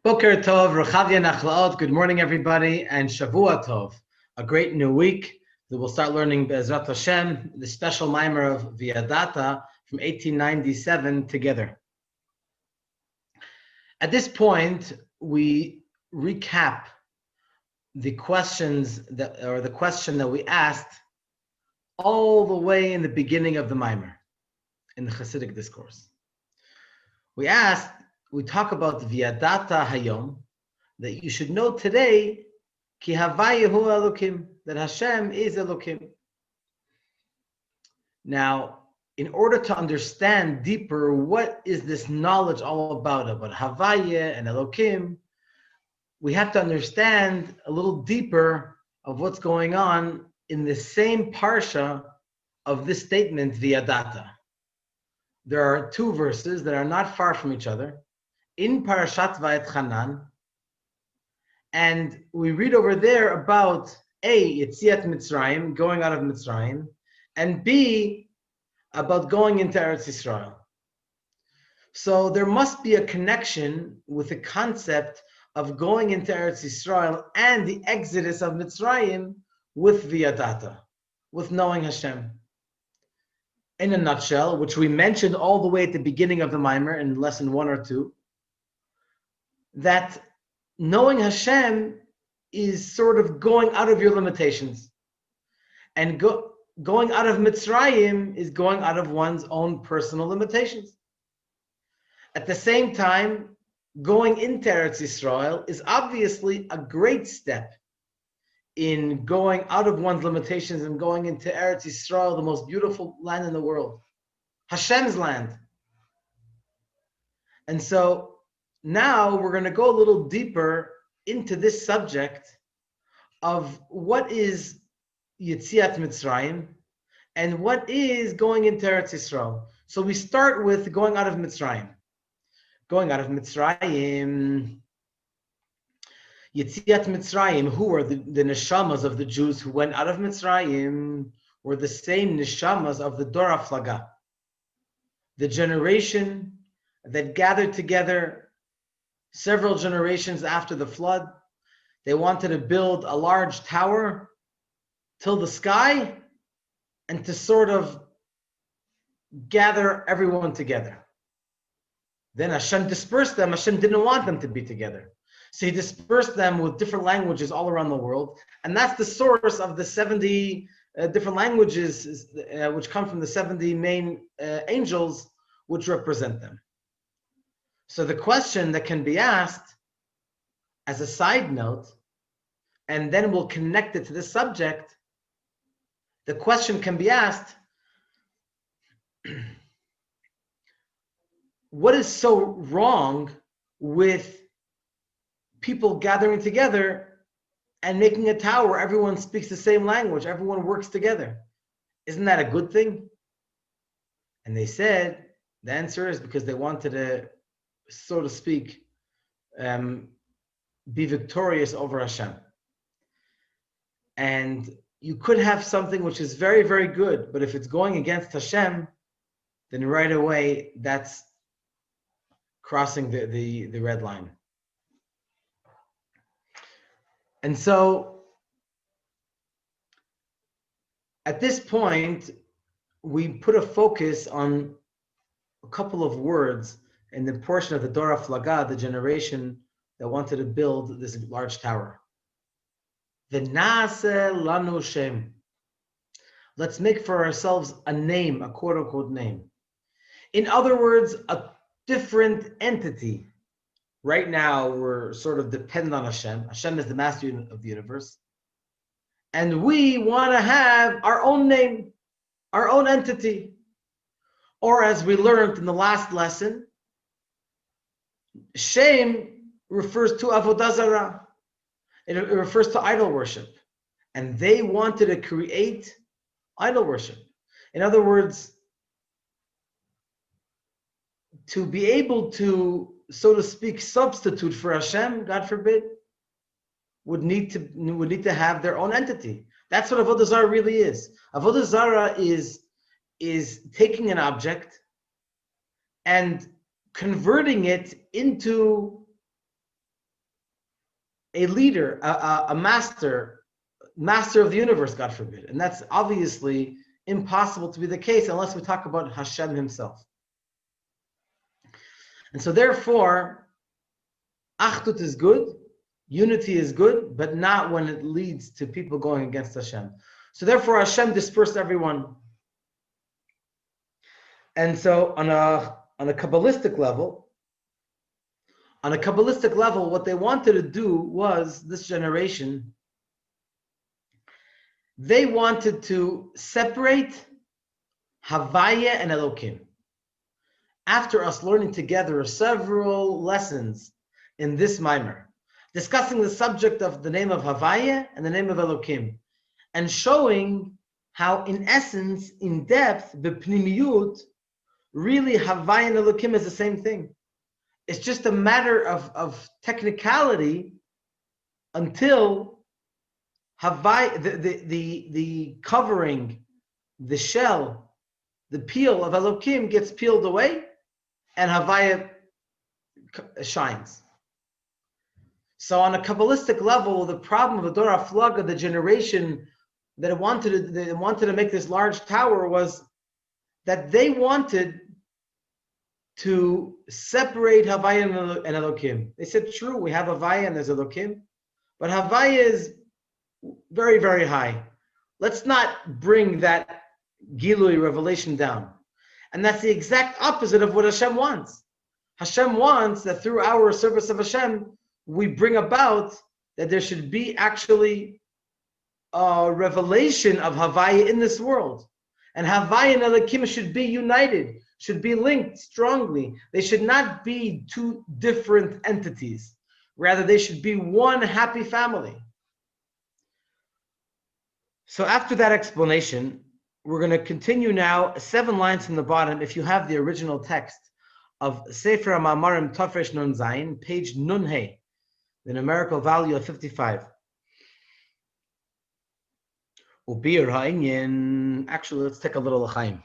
Boker Tov, Rechavia Nachlaot. Good morning, everybody, and Shavua Tov, a great new week that we'll start learning Be'ezrat Hashem, the special Maamar of VeYadaata from 1897 together. At this point, we recap the question that we asked all the way in the beginning of the Maamar, in the Chasidic discourse. We talk about VeYadaata Hayom, that you should know today, Ki Havayahu Elokim, that Hashem is Elokim. Now, in order to understand deeper what is this knowledge all about Havaya and Elokim, we have to understand a little deeper of what's going on in the same parsha of this statement, VeYadaata. There are two verses that are not far from each other, in Parashat Vayetchanan, and we read over there about A, Yetziat Mitzrayim, going out of Mitzrayim, and B, about going into Eretz Yisrael. So there must be a connection with the concept of going into Eretz Yisrael and the exodus of Mitzrayim with VeYadaata, with knowing Hashem. In a nutshell, which we mentioned all the way at the beginning of the Maamar in lesson 1 or 2, that knowing Hashem is sort of going out of your limitations. And going out of Mitzrayim is going out of one's own personal limitations. At the same time, going into Eretz Yisrael is obviously a great step in going out of one's limitations and going into Eretz Yisrael, the most beautiful land in the world, Hashem's land. And so now we're going to go a little deeper into this subject of what is Yetziat Mitzrayim and what is going into Eretz Yisrael. So we start with going out of Mitzrayim. Going out of Mitzrayim, Yetziat Mitzrayim, who were the neshamas of the Jews who went out of Mitzrayim, were the same neshamas of the Dor HaFlaga, the generation that gathered together several generations after the flood. They wanted to build a large tower till the sky and to sort of gather everyone together. Then Hashem dispersed them. Hashem didn't want them to be together. So he dispersed them with different languages all around the world. And that's the source of the 70 different languages which come from the 70 main angels which represent them. So the question that can be asked as a side note, and then we'll connect it to the subject, the question can be asked, what is so wrong with people gathering together and making a tower where everyone speaks the same language, everyone works together? Isn't that a good thing? And they said, the answer is because they wanted to, so to speak, be victorious over Hashem. And you could have something which is very, very good, but if it's going against Hashem, then right away that's crossing the red line. And so at this point, we put a focus on a couple of words in the portion of the Dor HaFlaga, the generation that wanted to build this large tower. V'naseh lanu shem. Let's make for ourselves a name, a quote-unquote name. In other words, a different entity. Right now, we're sort of dependent on Hashem. Hashem is the master of the universe. And we want to have our own name, our own entity. Or as we learned in the last lesson, Shem refers to Avodah Zarah. It refers to idol worship. And they wanted to create idol worship. In other words, to be able to, so to speak, substitute for Hashem, God forbid, would need to have their own entity. That's what Avodah Zarah really is. Avodah Zarah is taking an object and converting it into a leader, a master of the universe, God forbid. And that's obviously impossible to be the case unless we talk about Hashem himself. And so therefore, Achdut is good, unity is good, but not when it leads to people going against Hashem. So therefore, Hashem dispersed everyone. And so on a Kabbalistic level, what they wanted to do was, this generation, they wanted to separate Havaya and Elokim. After us learning together several lessons in this Maamar, discussing the subject of the name of Havaya and the name of Elokim, and showing how, in essence, in depth, b'pnimiyut, really Havaya and Elokim is the same thing. It's just a matter of technicality until Havaya, the covering, the shell, the peel of Elokim gets peeled away, and Havaya shines. So on a Kabbalistic level, the problem of the Dor HaFlaga, the generation that wanted to make this large tower, was that they wanted to separate Havaya and Elokim. They said, true, we have Havaya and there's Elokim, but Havaya is very, very high. Let's not bring that G-dly revelation down. And that's the exact opposite of what Hashem wants. Hashem wants that through our service of Hashem, we bring about that there should be actually a revelation of Havaya in this world. And Havaya and Elokim should be united, should be linked strongly. They should not be two different entities. Rather, they should be one happy family. So after that explanation, we're going to continue now 7 lines from the bottom. If you have the original text of Sefer Maamarim Tafresh Nun Zayin, page Nun Hey, the numerical value of 55. Actually, let's take a little L'chaim.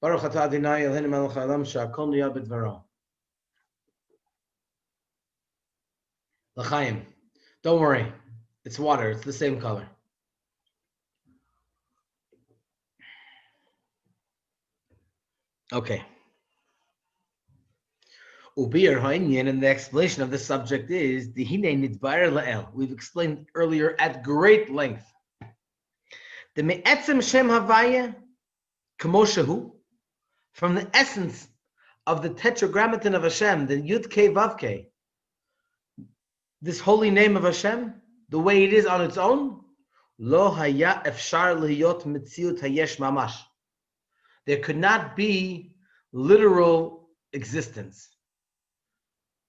Baruch atah Adonai Eloheinu melech haolam she'akol niyah b'dvaro. L'chaim. Don't worry, it's water. It's the same color. Okay. And the explanation of this subject is the Hine Nidbar La'el. We've explained earlier at great length. The Me'etzem Shem Havaya Kamoshahu, from the essence of the Tetragrammaton of Hashem, the Yud Kei Vav Kei, this holy name of Hashem, the way it is on its own, Lo Haya Efshar Lihiyot Mitziut Hayesh Mamash. There could not be literal existence.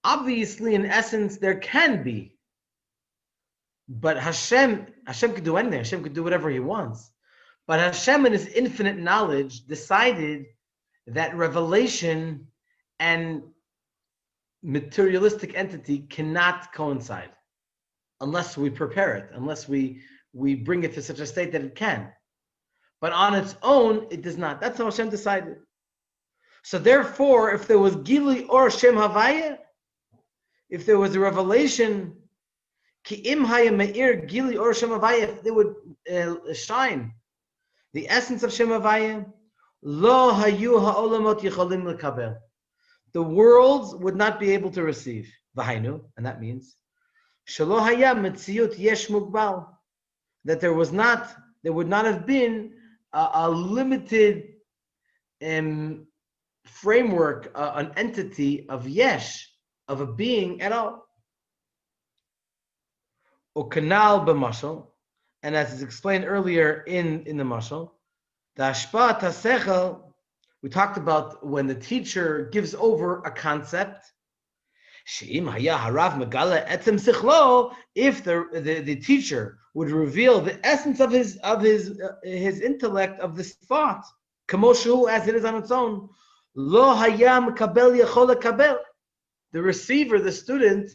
Obviously, in essence, there can be. But Hashem could do anything. Hashem could do whatever he wants. But Hashem, in his infinite knowledge, decided that revelation and materialistic entity cannot coincide unless we prepare it, unless we bring it to such a state that it can. But on its own, it does not. That's how Hashem decided. So therefore, if there was G-dly or Shem Havaya, if there was a revelation, Ki im haya me'ir G-dly or Shem Havaya, they would shine. The essence of Shem Havaya, Lo hayu ha'olamot yicholim lekabel. The worlds would not be able to receive. V'hainu, and that means, Shelo haya metziyut yesh mugbal. That there would not have been a limited framework, an entity of yesh, of a being at all. Ukanal b'mashal, and as is explained earlier in the mashal, the hashpat hasechel, we talked about when the teacher gives over a concept. She'im haya harav megala etzem sichlo, if the teacher would reveal the essence of his intellect, of this thought, kamoshu, as it is on its own, lo hayam kabel yachol kabel, the receiver, the student,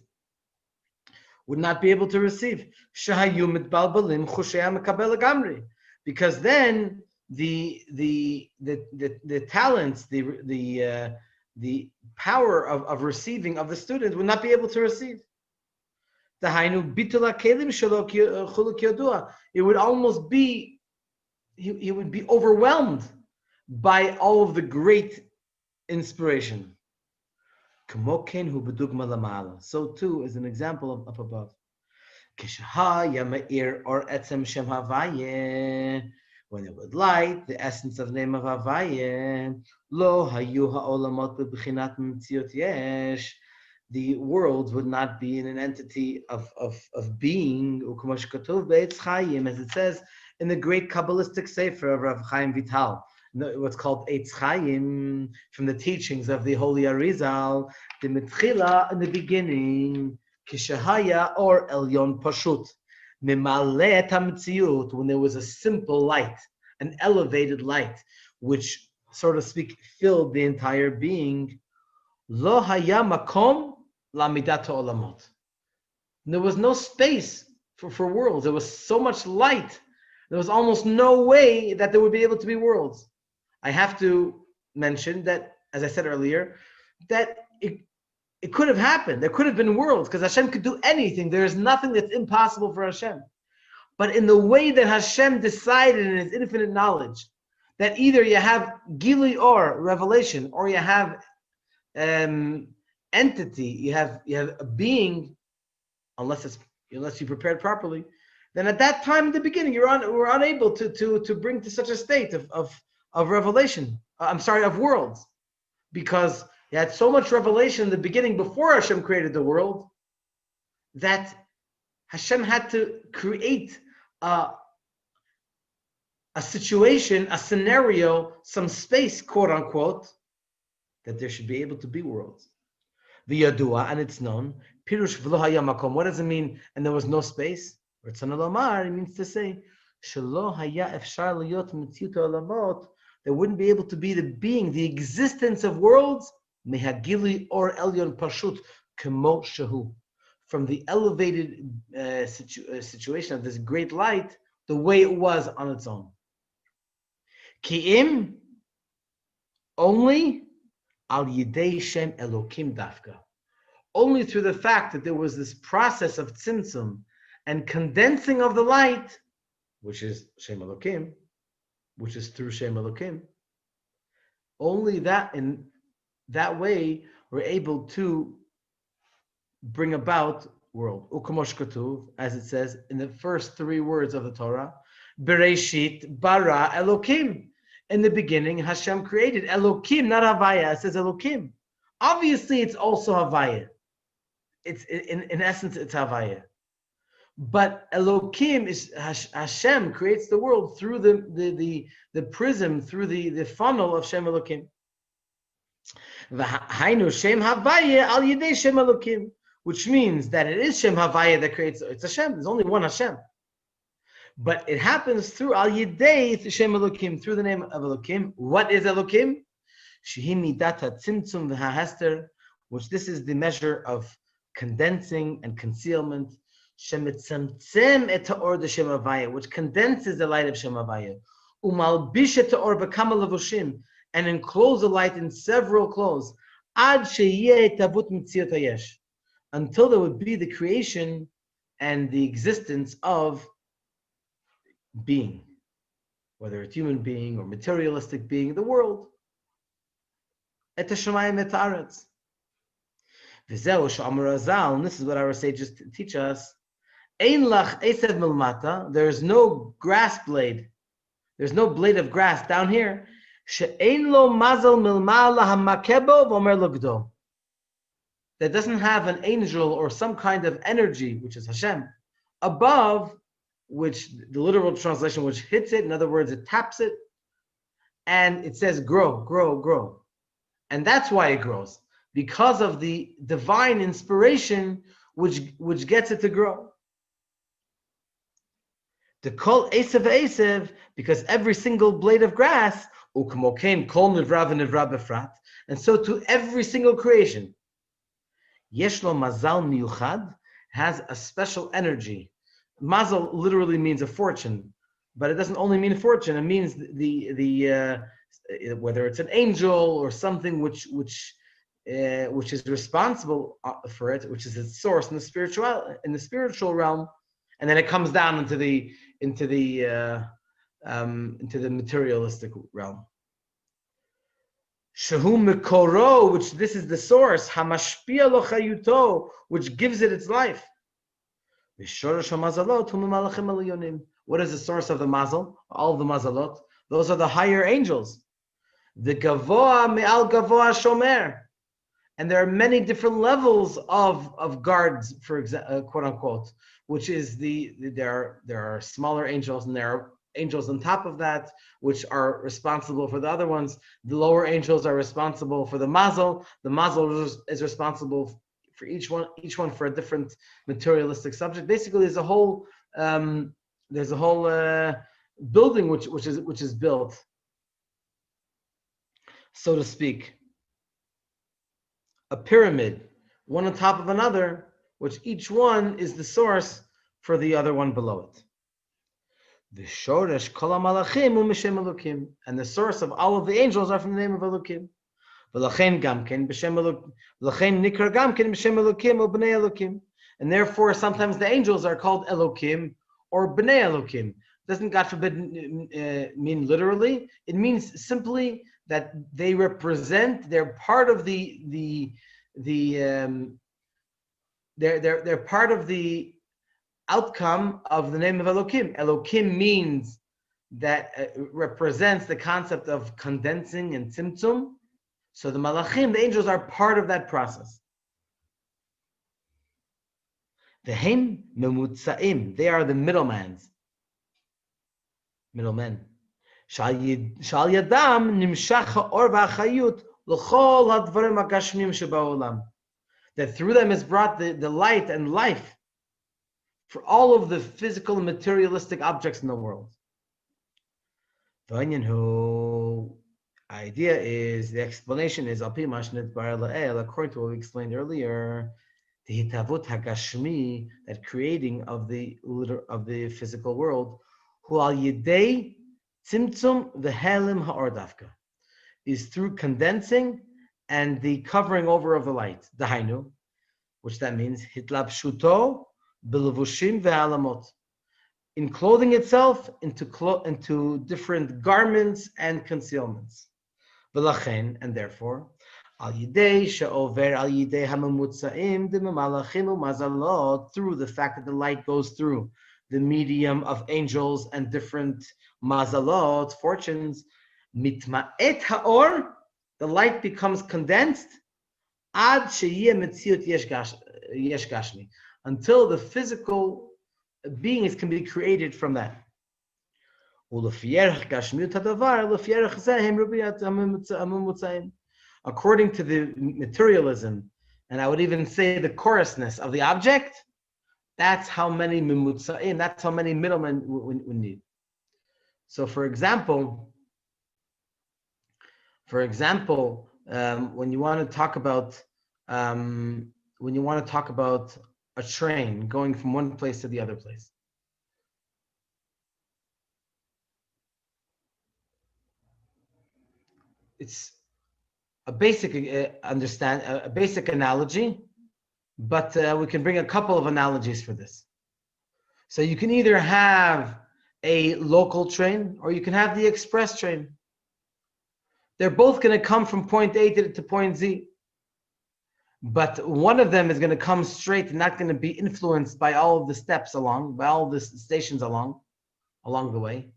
would not be able to receive. Shahayu mitbalbalim chushayam kabel gamri, because then the talents, the power of receiving of the student would not be able to receive. It would almost be, he would be overwhelmed by all of the great inspiration. So too is an example of up above. When it would light, the essence of the name of Havaya, lo hayu ha'olamot b'bechinat mitziot yesh, the worlds would not be in an entity of being, as it says in the great Kabbalistic Sefer of Rav Chaim Vital, what's called Eitz Chaim, from the teachings of the Holy Arizal, the Mitchila in the beginning, Kishahaya or Elyon Pashut, Mimalet HaMetziut, when there was a simple light, an elevated light, which, so to speak, filled the entire being, Lo haya makom lamidat olamot. There was no space for worlds. There was so much light. There was almost no way that there would be able to be worlds. I have to mention that, as I said earlier, that it could have happened. There could have been worlds, because Hashem could do anything. There is nothing that's impossible for Hashem. But in the way that Hashem decided in His infinite knowledge, that either you have G-dly or revelation, or you have entity, you have a being, unless you prepared properly, then at that time in the beginning we're unable to bring to such a state of revelation. Of worlds, because you had so much revelation in the beginning before Hashem created the world that Hashem had to create a situation, a scenario, some space, quote unquote, that there should be able to be worlds. VeYadaata, and it's known. Pirush v'lo haya makom. What does it mean? And there was no space. It means to say, shelo haya efshar liyot mitziut ha'olamot. There wouldn't be able to be the being, the existence of worlds, mehagili or elyon pashut kemo shehu, from the elevated situation of this great light, the way it was on its own. Ki'im, only al yidei shem elokim dafka. Only through the fact that there was this process of tzimtzum and condensing of the light, which is Shem Elokim, which is through Shem Elokim, only that in that way we're able to bring about world. Ukamosh katuv, as it says in the first three words of the Torah, Bereshit bara Elokim. In the beginning, Hashem created. Elokim, not Havaya. It says Elokim. Obviously, it's also Havaya. It's in essence, it's Havaya. But Elokim is Hashem creates the world through the prism, through the funnel of Shem Elokim. V'hainu Shem Havaya al Yidei Shem Elokim, which means that it is Shem Havaya that creates. It's Hashem. There's only one Hashem. But it happens through Al Yidei Shem Elokim, through the name of Elokim. What is Elokim? Shehi VeYadaata tzimtzum v'hahester, which this is the measure of condensing and concealment. Shemitzamtzem et ha'or de Shem Havaya, which condenses the light of Shem Havaya. Umalbish et ha'or b'kama levushim, and enclose the light in several clothes. Ad sheyeh tabut mitziot hayesh, until there would be the creation and the existence of being, whether it's human being or materialistic being, the world. Et hashamayim et haaretz. V'zeu she'amar Azal, and this is what our sages teach us. Ein lach esev milmata, there is no grass blade, there's no blade of grass down here. She'ein lo mazal milmala hamakebo v'omer lo gdo, that doesn't have an angel or some kind of energy, which is Hashem, above, which the literal translation, which hits it, in other words, it taps it, and it says grow, grow, grow. And that's why it grows, because of the divine inspiration which gets it to grow. The kol esev, because every single blade of grass, ukmokein kol nivra v'nivra befrat, and so to every single creation, yeshlo mazal miyuchad, has a special energy. Mazal literally means a fortune, but it doesn't only mean fortune. It means the whether it's an angel or something which which is responsible for it, which is its source in the spiritual realm, and then it comes down into the materialistic realm. Shehu Mekoro, which this is the source, Hamashpia lo chayuto, which gives it its life. What is the source of the mazal? All of the mazalot. Those are the higher angels. The gavoa me'al gavoa shomer. And there are many different levels of guards, for example, quote unquote, which is there are smaller angels and there are angels on top of that, which are responsible for the other ones. The lower angels are responsible for the mazal. The mazal is responsible for each one for a different materialistic subject. Basically, there's a whole building which is built, so to speak, a pyramid, one on top of another, which each one is the source for the other one below it. The shoresh kol malachim u'mishem Elokim, and the source of all of the angels are from the name of Elokim. V'lachen gamken b'shem Elokim, v'lachen nikra gamken b'shem Elokim or b'nei Elokim, and therefore sometimes the angels are called Elokim or b'nei Elokim. It doesn't, God forbid, mean literally. It means simply that they represent. They're part of they're part of the outcome of the name of Elokim. Elokim means that represents the concept of condensing and tzimtzum. So the malachim, the angels, are part of that process. The Hem memutzaim, they are the middlemen. Shal yadam nimshach ha'or v'achayut l'chol hadvarim hagashmim sheba'olam. That through them is brought the light and life for all of the physical and materialistic objects in the world. The idea is, the explanation is, according to what we explained earlier, the hitavut hagashmi, that creating of the physical world, hu al yedei tzimtzum v'helim ha'ordavka, is through condensing and the covering over of the light, dahainu, which that means hitlabshuto b'levushim ve'alamot, in clothing itself into different garments and concealments. V'lachen, and therefore, al yidei she'over al yidei hamamutzaim d'memalachim u'mazalot, through the fact that the light goes through the medium of angels and different mazalot, fortunes, mitma'et ha'or, the light becomes condensed, ad sheyeh metziut yesh gashmi, until the physical beings can be created from that. According to the materialism, and I would even say the coarseness of the object, that's how many mimutzaim, that's how many middlemen we need. So, for example, when you want to talk about a train going from one place to the other place, it's a basic a basic analogy, but we can bring a couple of analogies for this. So you can either have a local train or you can have the express train. They're both going to come from point A to point Z. But one of them is going to come straight and not going to be influenced by all of the steps along, by all of the stations along the way.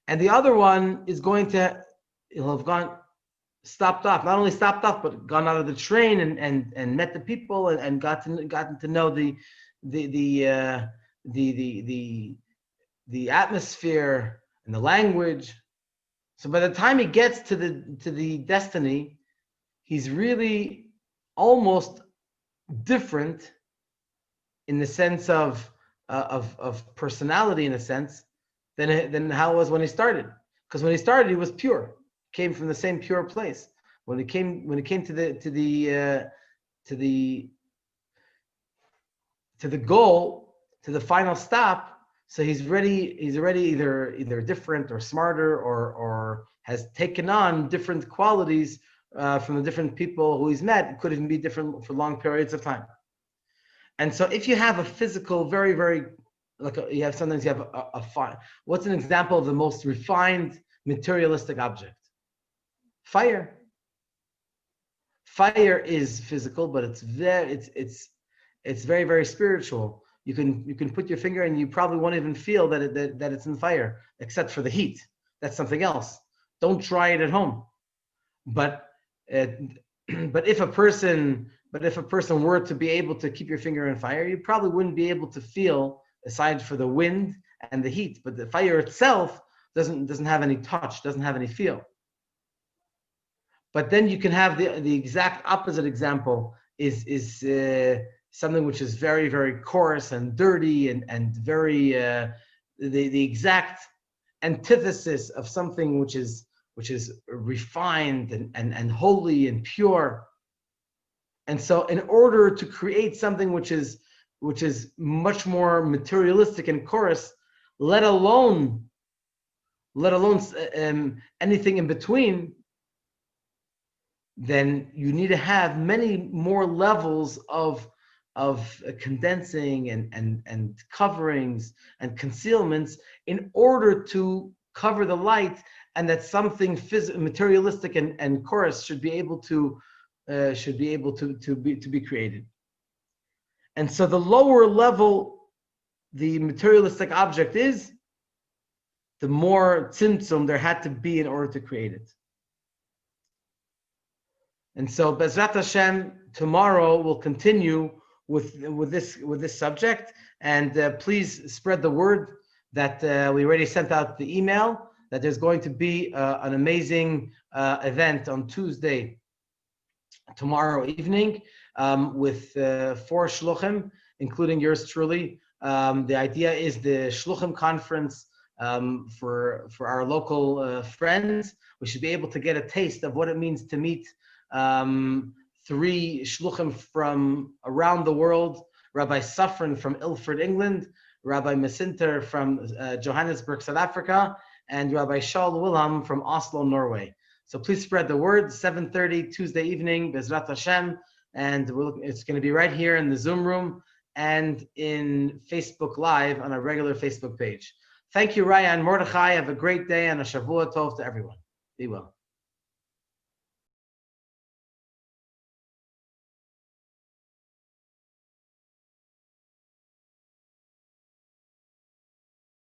And the other one is going to, he'll have stopped off, not only stopped off, but gone out of the train and met the people and gotten to know the atmosphere and the language. So by the time he gets to the destiny, he's really almost different in the sense of personality, in a sense, than how it was when he started. Because when he started, he was pure, came from the same pure place. When it came to the goal, to the final stop, so he's already either different or smarter or has taken on different qualities from the different people who he's met. It could even be different for long periods of time. And so if you have a physical, very, very, sometimes you have a fire. What's an example of the most refined materialistic object? Fire. Fire is physical, but it's very very spiritual. You can put your finger and you probably won't even feel that it's in fire, except for the heat. That's something else. Don't try it at home. But if a person were to be able to keep your finger in fire, you probably wouldn't be able to feel, aside for the wind and the heat. But the fire itself doesn't have any touch, doesn't have any feel. But then you can have the exact opposite example is something which is very, very coarse and dirty and very the exact antithesis of something which is refined and holy and pure. And so in order to create something which is much more materialistic and coarse, let alone anything in between, then you need to have many more levels of condensing and coverings and concealments in order to cover the light, and that something materialistic and coarse should be able to be created. And so the lower level the materialistic object is, the more tzimtzum there had to be in order to create it. And so Bezrat Hashem, tomorrow we'll continue with this subject, and please spread the word that we already sent out the email that there's going to be an amazing event on Tuesday, tomorrow evening, with 4 shluchim, including yours truly. The idea is the shluchim conference for our local friends. We should be able to get a taste of what it means to meet 3 shluchim from around the world: Rabbi Safran from Ilford, England, Rabbi Masinter from Johannesburg, South Africa, and Rabbi Shaul Wilhelm from Oslo, Norway. So please spread the word. 7:30 Tuesday evening, Bezrat Hashem, and it's going to be right here in the Zoom room and in Facebook Live on a regular Facebook page. Thank you, Raya and Mordechai. Have a great day and a Shavua Tov to everyone. Be well.